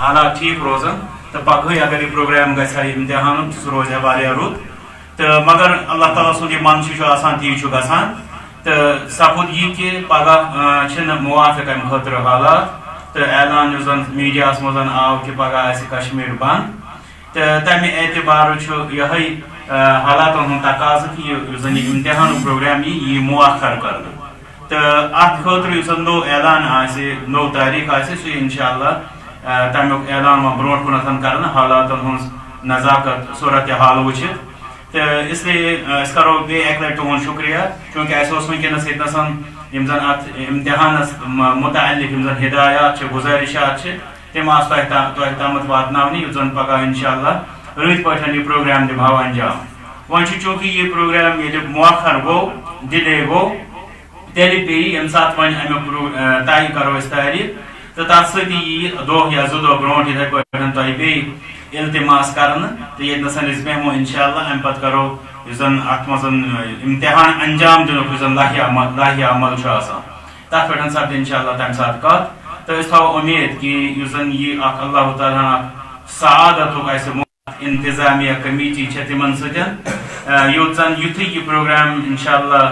حالات ٹھیک روزان تو پگہ اگر یہ پروگرام گھا امتحان سہ روز رت تو مگر اللہ تعالیٰ سند یہ منشہ آسان تی گھان تو سپود یہ کہ پگہ موافق امہ خاطر حالات تو اعلان اس میڈیا مز آو کہ پگہ کشمیر بند تو تمہ اعتبار یہ حالاتن ہند تقاضہ کہ یہ امتحان پروگرام یہ مؤخر کر تو ات خاطر اس نو اعلان نو تاریخ سہ انشاء اللہ تمیک اعلان برو کن کر حالاتن ہز نزاکت صورت حال وچت تو اس لیے کرو بی ایک لٹہ تہد شکریہ چونکہ ونکس یم زن ات امتحانس متعلق یم زن ہدایات گزارشات تم تہ تامت واتناونہ یت زن پگہ انشاء اللہ رت پہ یہ پروگرام دمو انجام ون چونکہ یہ پروگرام یہ مؤخر گو ڈلے گو تیل پی یم سات ون امیک طے کرو تاریخ تو تر سی دہ یا زٕ دۄہ برونٛٹھ یتھے پٲٹھۍ تۄہہِ بیٚیہِ التماس کرنہٕ تہٕ ییٚتنس أسۍ بیٚہمو انشاء اللہ امہِ پتہٕ کرو یُس زن اتھ منٛز امتحان انجام دِنُک یُس زن لاہہِ عمل چھُ آسان تتھ پٮ۪ٹھ سپدِ انشاء اللہ تمہِ ساتہٕ کتھ تہٕ أسۍ تھاوو امید کہ یُس زن یہِ اکھ اللہ تعالیٰ ہن اکھ سعادتُک اسہِ انتظامیہ کمیٹی چھِ تِمن سۭتۍ یوٚت زن یُتھُے یہِ پروگرام انشاء اللہ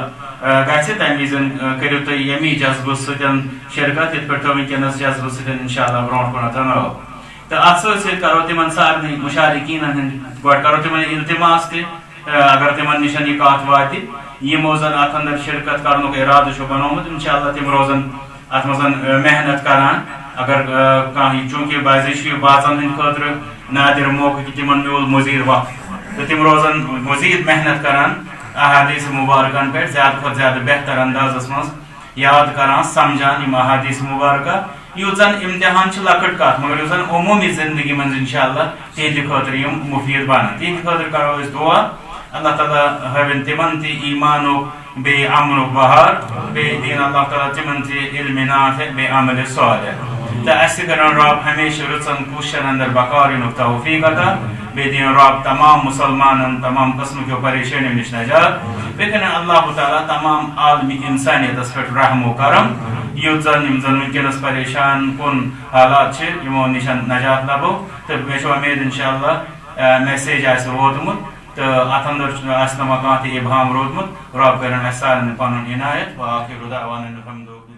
گژھِ تمہِ وِزِ کٔرِو تُہۍ ییٚمی جذبہٕ سۭتۍ شرکت یِتھ پٲٹھۍ تُہۍ ونکیٚنس جذبہٕ سۭتۍ انشاء اللہ برونٛٹھ کُنتھ آو تو ات سۭتۍ کرو تمن سارنٕے مشارکیٖنن ہٕنٛدۍ گۄڈٕ کرو تمن التماس تہِ اگر تمن نِش یہِ کتھ واتہِ یِمو زن اتھ اندر شرکت کرنُک ارادٕ چھُ بنومُت انشاء اللہ تِم روزن اتھ منٛز محنت کران اگر کانٛہہ چوٗنٛکہِ بعضے چھُ یہِ باژن ہٕنٛدِ خٲطرٕ نادر موقعہٕ کہِ تمن میوٗل مزیٖد وقت تہٕ تِم روزن مزیٖد محنت کران احادیث مبارکن پہ زیادہ کھۄتہٕ زیادہ بہتر اندازس مز یاد کران سمجھان یم احادیث مبارکہ یُتھ زن امتحان لۄکٕٹ کتھ مگر یُس زن عموٗمی زندگی منٛز انشاء اللہ تہنٛدِ خٲطرٕ یم مفید بنن تہنٛدِ خٲطرٕ کرو أسۍ دعا اللہ تعالیٰ ہاوِن تمن تہِ ایٖمانُک بیٚیہِ امنُک بہار بیٚیہِ دِیِن اللہ تعالیٰ تمن تہِ علمِ نافع بیٚیہِ عملِ صالح تہٕ اسہِ تہِ کرن رب ہمیشہ رٕژن کوٗششن اندر بقار یِنُک توفیٖق عطا بیٚیہِ دِیِن رب تمام مسلمانن تمام قسم کیو پریشٲنیو نِش نجات بیٚیہِ کرن اللہ تعالیٰ تمام عالمی انسانیتس پٮ۪ٹھ رحم و کرم یُتھ زن یم زن ونکیٚنس پریشان کُن حالات چھِ یمو نِش نجات لبو تہٕ مےٚ چھُ امید انشاء اللہ میسیج آسہِ ووتمُت تہٕ اتھ اندر آسہِ نہٕ کانٛہہ تہِ ابہام روٗدمُت رب کرن اسہِ سارنٕے پنُن عنایت وآخر دعوانا الحمدُ